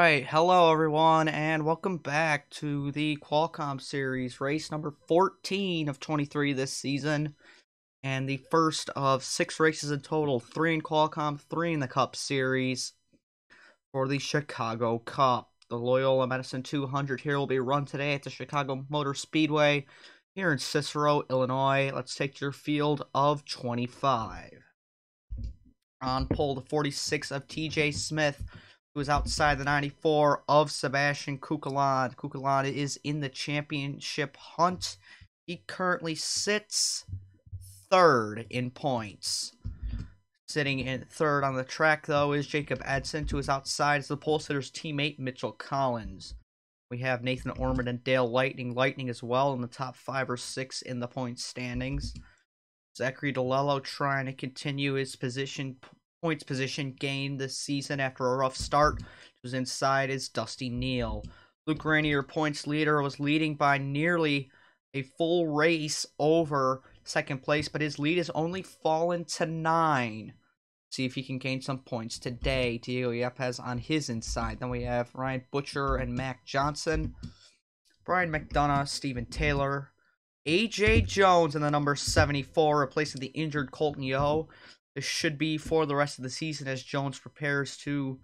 Alright, hello everyone, and welcome back to the Qualcomm series, race number 14 of 23 this season, and the first of 6 races in total, 3 in Qualcomm, 3 in the Cup series, for the Chicago Cup. The Loyola Medicine 200 here will be run today at the Chicago Motor Speedway here in Cicero, Illinois. Let's take your field of 25. On pole, the 46 of TJ Smith, who is outside the 94 of Sebastian Kukalan. Kukalan is in the championship hunt. He currently sits third in points. Sitting in third on the track, though, is Jacob Edson, who is outside as the pole sitter's teammate, Mitchell Collins. We have Nathan Ormond and Dale Lightning as well in the top 5 or 6 in the point standings. Zachary DeLello trying to continue his points position gain this season after a rough start. Who's inside is Dusty Neal. Luke Rainier, points leader, was leading by nearly a full race over second place, but his lead has only fallen to 9. See if he can gain some points today. Diego Yepes on his inside. Then we have Ryan Butcher and Mac Johnson. Brian McDonough, Stephen Taylor, A.J. Jones in the number 74, replacing the injured Colton Yo. This should be for the rest of the season as Jones prepares to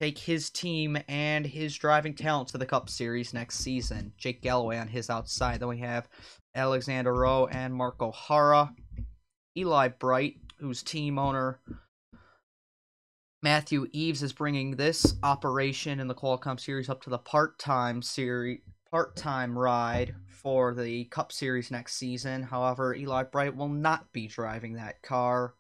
take his team and his driving talent to the Cup Series next season. Jake Galloway on his outside. Then we have Alexander Rowe and Mark O'Hara. Eli Bright, whose team owner Matthew Eves is bringing this operation in the Qualcomm Series up to the part-time ride for the Cup Series next season. However, Eli Bright will not be driving that car.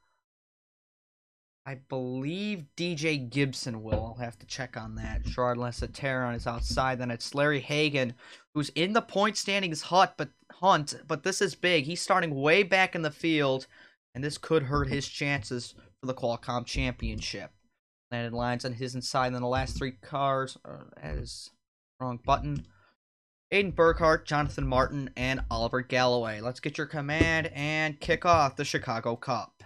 I believe DJ Gibson will. I'll have to check on that. Gerard Lasseter on his outside. Then it's Larry Hagan, who's in the point standings hunt, but this is big. He's starting way back in the field, and this could hurt his chances for the Qualcomm Championship. Landon Lyons on his inside. And then the last 3 cars, wrong button. Aiden Burkhart, Jonathan Martin, and Oliver Galloway. Let's get your command and kick off the Chicago Cup.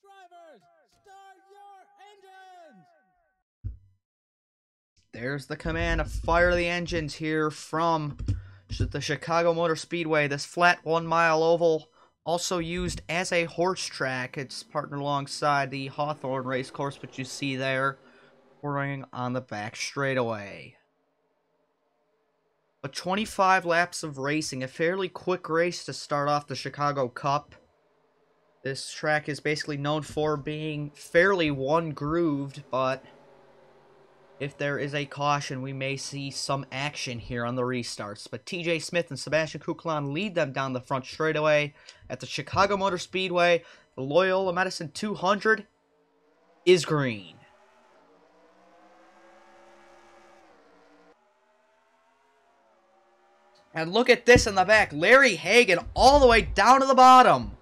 Drivers, start your engines! There's the command to fire the engines here from the Chicago Motor Speedway. This flat 1-mile oval, also used as a horse track. It's partnered alongside the Hawthorne race course, which you see there, pouring on the back straightaway. But 25 laps of racing, a fairly quick race to start off the Chicago Cup. This track is basically known for being fairly one-grooved, but if there is a caution, we may see some action here on the restarts. But TJ Smith and Sebastian Kukalan lead them down the front straightaway at the Chicago Motor Speedway. The Loyola Medicine 200 is green. And look at this in the back. Larry Hagan all the way down to the bottom.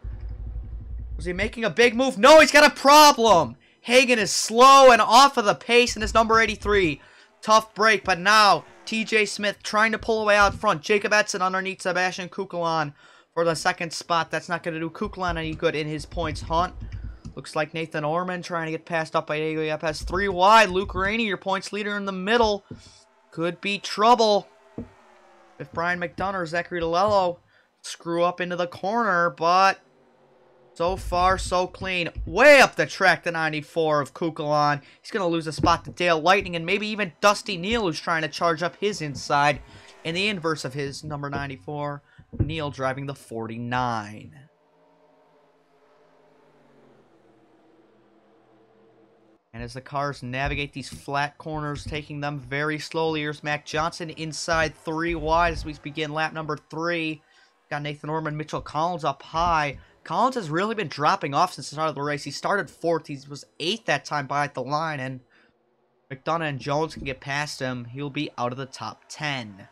Was he making a big move? No, he's got a problem. Hagan is slow and off of the pace in his number 83. Tough break, but now TJ Smith trying to pull away out front. Jacob Edson underneath Sebastian Kukalan for the second spot. That's not going to do Kukalan any good in his points hunt. Looks like Nathan Ormond trying to get passed up by Diego Yepes. 3 wide. Luke Rainey, your points leader in the middle. Could be trouble if Brian McDonough or Zachary DeLello screw up into the corner, but so far, so clean. Way up the track, the 94 of Kukalan. He's going to lose a spot to Dale Lightning and maybe even Dusty Neal, who's trying to charge up his inside in the inverse of his number 94. Neal driving the 49. And as the cars navigate these flat corners, taking them very slowly, here's Mac Johnson inside 3 wide as we begin lap number 3. Got Nathan Ormond, Mitchell Collins up high. Collins has really been dropping off since the start of the race. He started 4th. He was 8th that time by at the line. And McDonough and Jones can get past him. He'll be out of the top 10.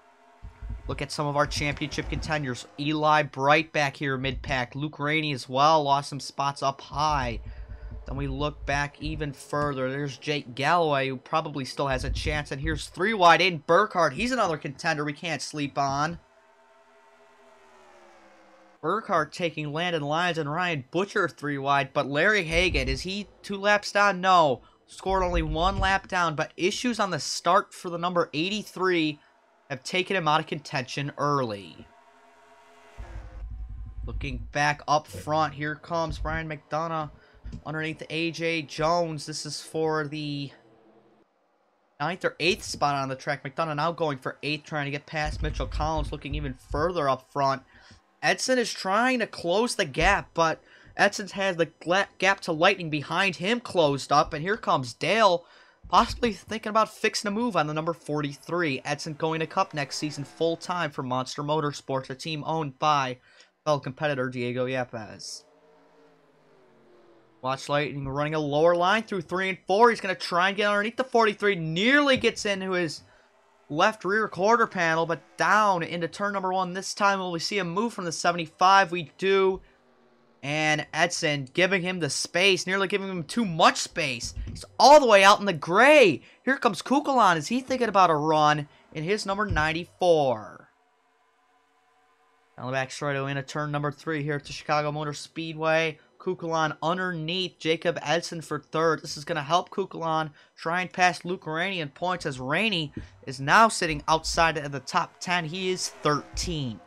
Look at some of our championship contenders. Eli Bright back here mid-pack. Luke Rainey as well. Lost some spots up high. Then we look back even further. There's Jake Galloway, who probably still has a chance. And here's 3 wide. Aiden Burkhart. He's another contender we can't sleep on. Burkhart taking Landon Lyons and Ryan Butcher 3 wide, but Larry Hagan, is he 2 laps down? No. scored only 1 lap down, but issues on the start for the number 83 have taken him out of contention early. Looking back up front, here comes Brian McDonough underneath A.J. Jones. This is for the 9th or 8th spot on the track. McDonough now going for 8th, trying to get past Mitchell Collins, looking even further up front. Edson is trying to close the gap, but Edson has the gap to Lightning behind him closed up, and here comes Dale, possibly thinking about fixing a move on the number 43. Edson going to Cup next season full-time for Monster Motorsports, a team owned by fellow competitor Diego Yepes. Watch Lightning running a lower line through 3 and 4. He's going to try and get underneath the 43. Nearly gets into his left rear quarter panel, but down into turn number 1. This time, will we see a move from the 75? We do. And Edson giving him the space, nearly giving him too much space. He's all the way out in the gray. Here comes Kukulon. Is he thinking about a run in his number 94? Down the back straight into turn number 3 here at the Chicago Motor Speedway. Kukulon underneath Jacob Edson for 3rd. This is going to help Kukulon try and pass Luke Rainey in points, as Rainey is now sitting outside of the top 10. He is 13th.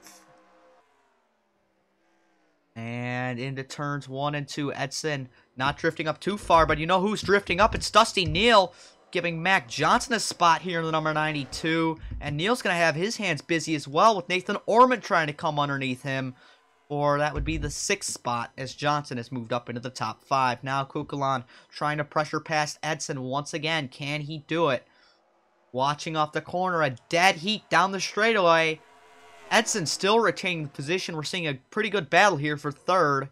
And into turns 1 and 2. Edson not drifting up too far, but you know who's drifting up? It's Dusty Neal, giving Mac Johnson a spot here in the number 92. And Neal's going to have his hands busy as well, with Nathan Orman trying to come underneath him. Or that would be the 6th spot, as Johnson has moved up into the top 5. Now Kukulon trying to pressure past Edson once again. Can he do it? Watching off the corner, a dead heat down the straightaway. Edson still retaining the position. We're seeing a pretty good battle here for 3rd.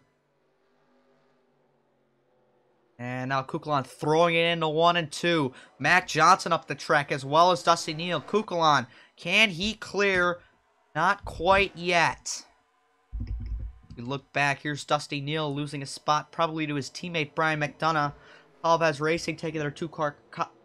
And now Kukulon throwing it into 1 and 2. Mac Johnson up the track, as well as Dusty Neal. Kukulon, can he clear? Not quite yet. We look back, here's Dusty Neal losing a spot probably to his teammate Brian McDonough. Palvez Racing taking their 2-car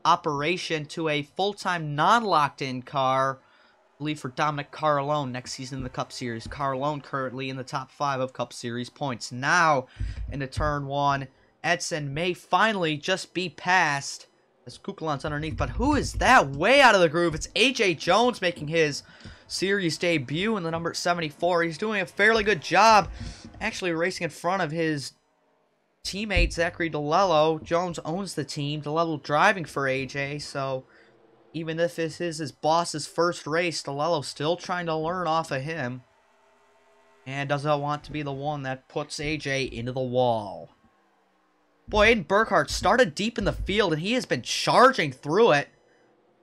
operation to a full-time non-locked-in car, I believe for Dominic Carlone next season in the Cup Series. Carlone currently in the top 5 of Cup Series points. Now into turn 1, Edson may finally just be passed as Kukulon's underneath, but who is that way out of the groove? It's A.J. Jones making his series debut in the number 74. He's doing a fairly good job, actually racing in front of his teammate Zachary DeLello. Jones owns the team. DeLello driving for AJ, so even if this is his boss's first race, DeLello's still trying to learn off of him and doesn't want to be the one that puts AJ into the wall. Boy, Aiden Burkhart started deep in the field, and he has been charging through it.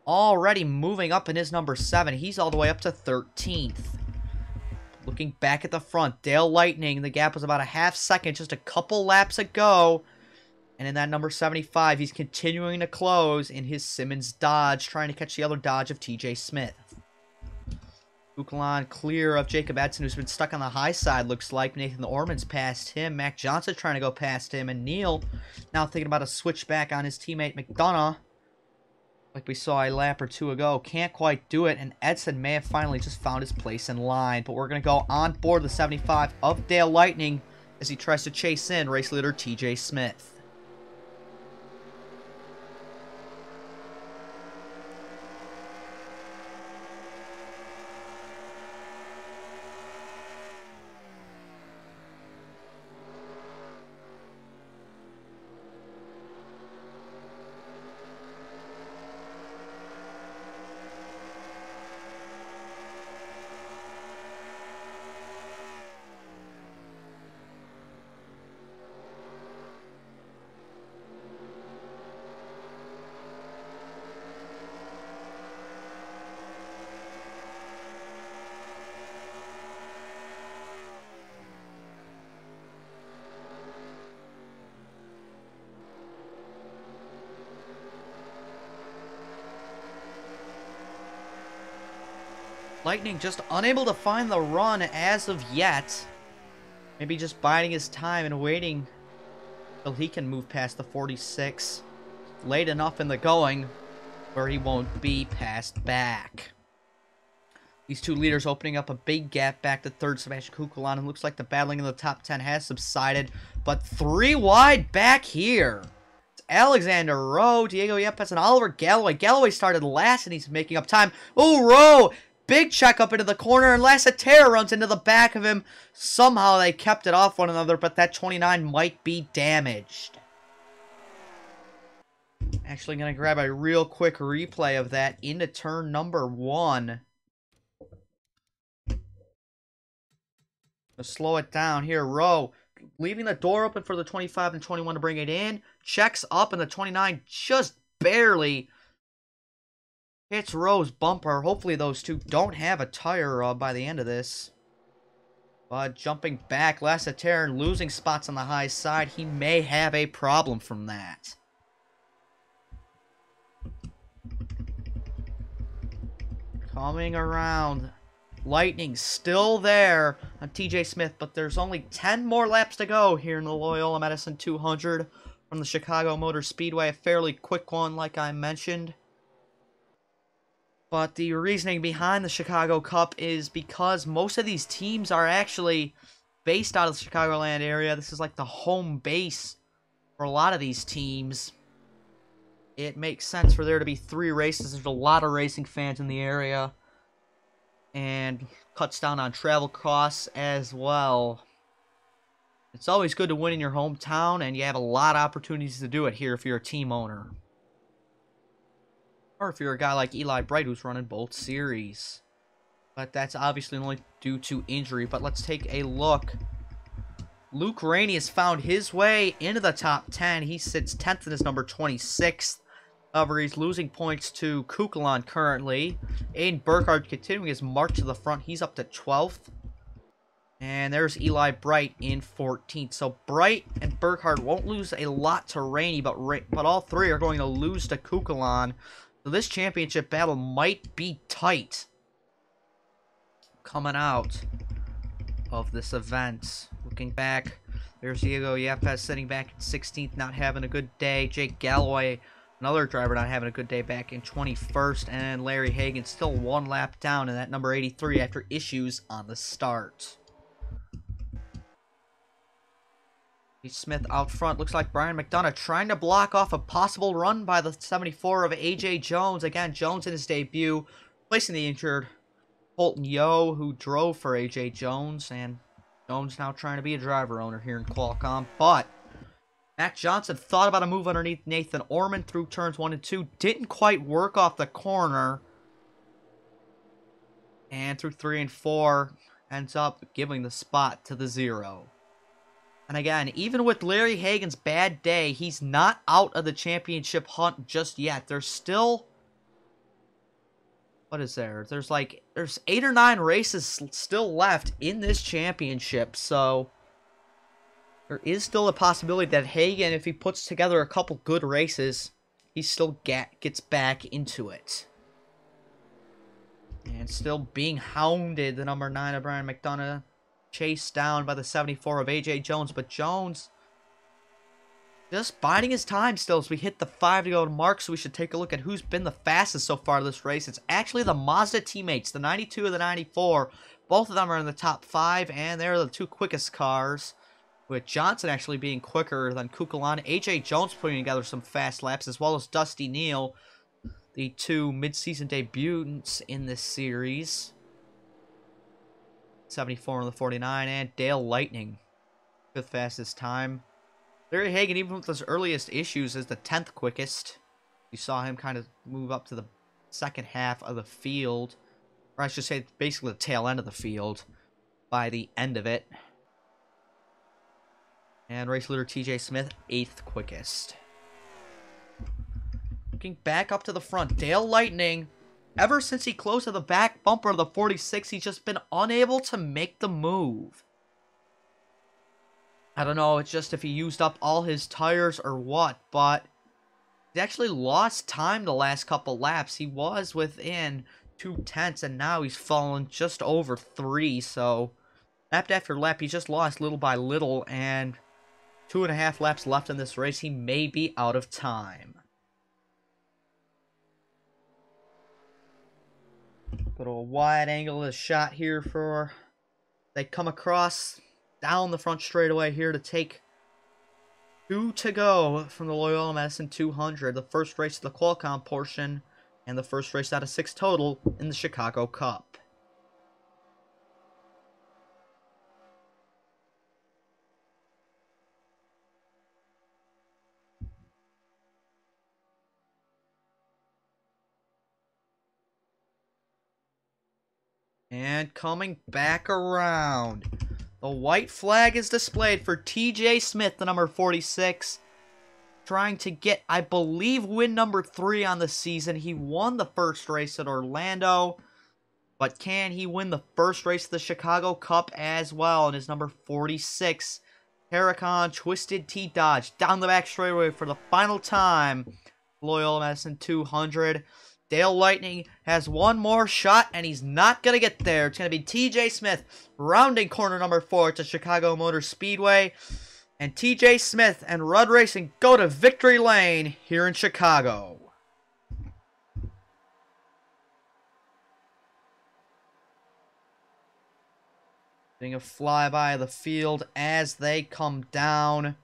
Already moving up in his number 7. He's all the way up to 13th. Looking back at the front, Dale Lightning. The gap was about a half second just a couple laps ago. And in that number 75, he's continuing to close in his Simmons Dodge, trying to catch the other Dodge of TJ Smith. Kukulon clear of Jacob Edson, who's been stuck on the high side, looks like. Nathan Orman's past him. Mac Johnson trying to go past him. And Neal now thinking about a switchback on his teammate McDonough, like we saw a lap or 2 ago. Can't quite do it, and Edson may have finally just found his place in line. But we're going to go on board the 75 of Dale Lightning as he tries to chase in race leader TJ Smith. Lightning just unable to find the run as of yet. Maybe just biding his time and waiting till he can move past the 46. Late enough in the going where he won't be passed back. These two leaders opening up a big gap back to 3rd, Sebastian Kukulon. And looks like the battling in the top 10 has subsided. But 3 wide back here. It's Alexander Rowe, Diego Yepes, and Oliver Galloway. Galloway started last, and he's making up time. Oh, Rowe! Big check up into the corner, and Lassiter runs into the back of him. Somehow they kept it off one another, but that 29 might be damaged. Actually going to grab a real quick replay of that into turn number 1. To slow it down here, Rowe leaving the door open for the 25 and 21 to bring it in. Checks up, and the 29 just barely hits Rowe's bumper. Hopefully those two don't have a tire rub by the end of this. But jumping back, Lassiter and losing spots on the high side. He may have a problem from that. Coming around. Lightning still there on TJ Smith, but there's only 10 more laps to go here in the Loyola Medicine 200 from the Chicago Motor Speedway. A fairly quick one, like I mentioned. But the reasoning behind the Chicago Cup is because most of these teams are actually based out of the Chicagoland area. This is like the home base for a lot of these teams. It makes sense for there to be 3 races. There's a lot of racing fans in the area. And cuts down on travel costs as well. It's always good to win in your hometown, and you have a lot of opportunities to do it here if you're a team owner. Or if you're a guy like Eli Bright who's running both series. But that's obviously only due to injury. But let's take a look. Luke Rainey has found his way into the top 10. He sits 10th in his number 26th. However, he's losing points to Kukulon currently. Aiden Burkhardt continuing his march to the front. He's up to 12th. And there's Eli Bright in 14th. So Bright and Burkhardt won't lose a lot to Rainey, but all 3 are going to lose to Kukulon. So this championship battle might be tight coming out of this event. Looking back, there's Diego Yepes sitting back in 16th, not having a good day. Jake Galloway, another driver, not having a good day, back in 21st. And Larry Hagan still 1 lap down in that number 83 after issues on the start. Smith out front. Looks like Brian McDonough trying to block off a possible run by the 74 of A.J. Jones. Again, Jones in his debut, placing the injured Colton Yo, who drove for A.J. Jones. And Jones now trying to be a driver owner here in Qualcomm. But Matt Johnson thought about a move underneath Nathan Orman through turns 1 and 2. Didn't quite work off the corner. And through 3 and 4, ends up giving the spot to the 0. And again, even with Larry Hagan's bad day, he's not out of the championship hunt just yet. There's still... What is there? There's 8 or 9 races still left in this championship. So there is still a possibility that Hagan, if he puts together a couple good races, he still gets back into it. And still being hounded, the number 9 of Brian McDonough. Chased down by the 74 of A.J. Jones, but Jones just biding his time still as we hit the 5 to go mark, so we should take a look at who's been the fastest so far this race. It's actually the Mazda teammates, the 92 and the 94. Both of them are in the top 5, and they're the 2 quickest cars, with Johnson actually being quicker than Kukulon. A.J. Jones putting together some fast laps, as well as Dusty Neal, the 2 mid-season debutants in this series. 74 on the 49, and Dale Lightning, 5th fastest time. Larry Hagan, even with his earliest issues, is the 10th quickest. You saw him kind of move up to the second half of the field, or I should say basically the tail end of the field by the end of it. And race leader TJ Smith, 8th quickest. Looking back up to the front, Dale Lightning, ever since he closed to the back bumper of the 46, he's just been unable to make the move. I don't know, it's just if he used up all his tires or what, but he actually lost time the last couple laps. He was within 2/10, and now he's fallen just over 3, so lap after lap, he just lost little by little, and 2.5 laps left in this race. He may be out of time. Put a wide angle of the shot here for... They come across down the front straightaway here to take Two to go from the Loyola Medicine 200, the first race of the Qualcomm portion, and the first race out of 6 total in the Chicago Cup. And coming back around, the white flag is displayed for TJ Smith, the number 46. Trying to get, I believe, win number 3 on the season. He won the first race at Orlando, but can he win the first race of the Chicago Cup as well? And his number 46, Huracan Twisted T-Dodge, down the back straightaway for the final time. Loyola Medicine 200. Dale Lightning has one more shot, and he's not going to get there. It's going to be TJ Smith rounding corner number 4 to Chicago Motor Speedway. And TJ Smith and Rudd Racing go to victory lane here in Chicago. Doing a flyby of the field as they come down.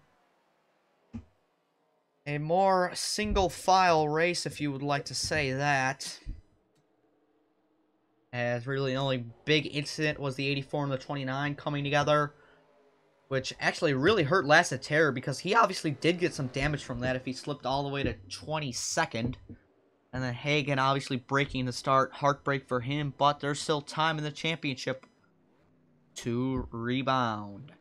A more single file race, if you would like to say that. As really the only big incident was the 84 and the 29 coming together, which actually really hurt Lasseter because he obviously did get some damage from that if he slipped all the way to 22nd. And then Hagan obviously breaking the start. Heartbreak for him, but there's still time in the championship to rebound.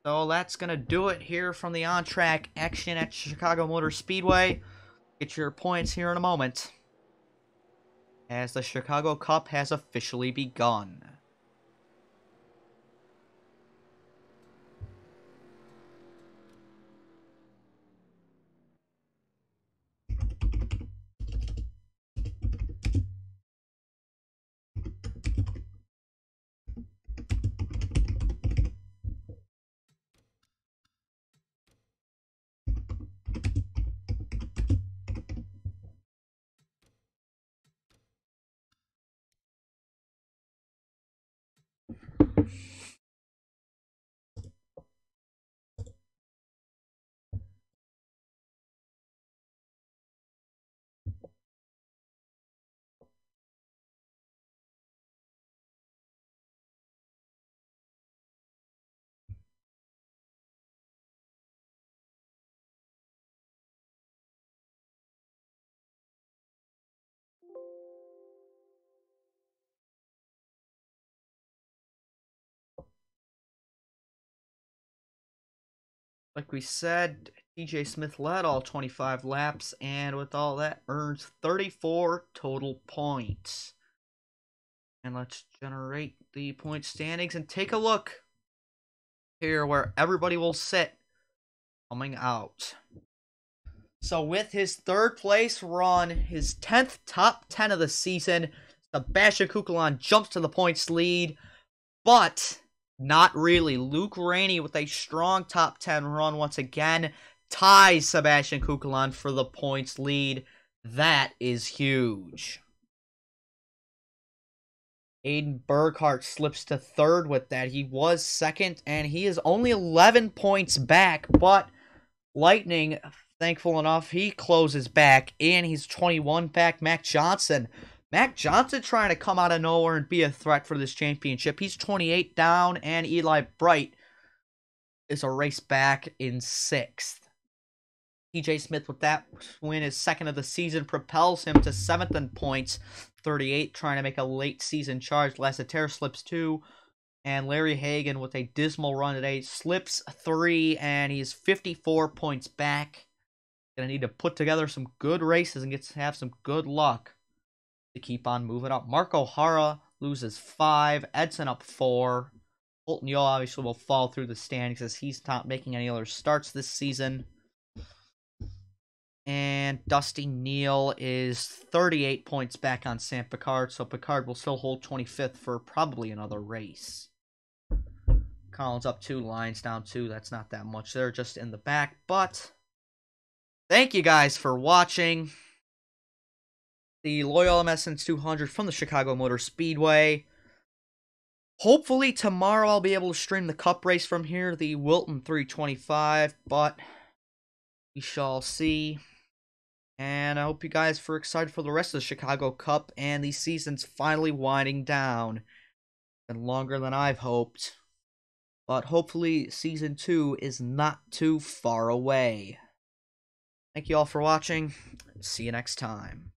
So that's going to do it here from the on-track action at Chicago Motor Speedway. Get your points here in a moment, as the Chicago Cup has officially begun. Like we said, TJ Smith led all 25 laps, and with all that, earns 34 total points. And let's generate the point standings and take a look here where everybody will sit coming out. So with his 3rd place run, his 10th top 10 of the season, Sebastian Kukulon jumps to the points lead, but not really. Luke Rainey with a strong top 10 run once again ties Sebastian Kukulon for the points lead. That is huge. Aiden Burkhart slips to 3rd with that. He was 2nd, and he is only 11 points back, but Lightning, thankful enough, he closes back, and he's 21 back. Mac Johnson trying to come out of nowhere and be a threat for this championship. He's 28 down, and Eli Bright is a race back in 6th. TJ Smith with that win, his 2nd of the season, propels him to 7th in points, 38, trying to make a late season charge. Lasseter slips 2, and Larry Hagan with a dismal run today slips 3, and he's 54 points back. Gonna need to put together some good races and get to have some good luck to keep on moving up. Mark O'Hara loses 5, Edson up 4. Colton Yo obviously will fall through the standings as he's not making any other starts this season. And Dusty Neal is 38 points back on Sam Picard, so Picard will still hold 25th for probably another race. Collins up 2, Lyons down 2. That's not that much. They're just in the back, but thank you guys for watching the Loyola Medicine 200 from the Chicago Motor Speedway. Hopefully tomorrow I'll be able to stream the cup race from here, the Wilton 325, but we shall see. And I hope you guys are excited for the rest of the Chicago Cup, and the season's finally winding down. It's been longer than I've hoped. But hopefully Season 2 is not too far away. Thank you all for watching. See you next time.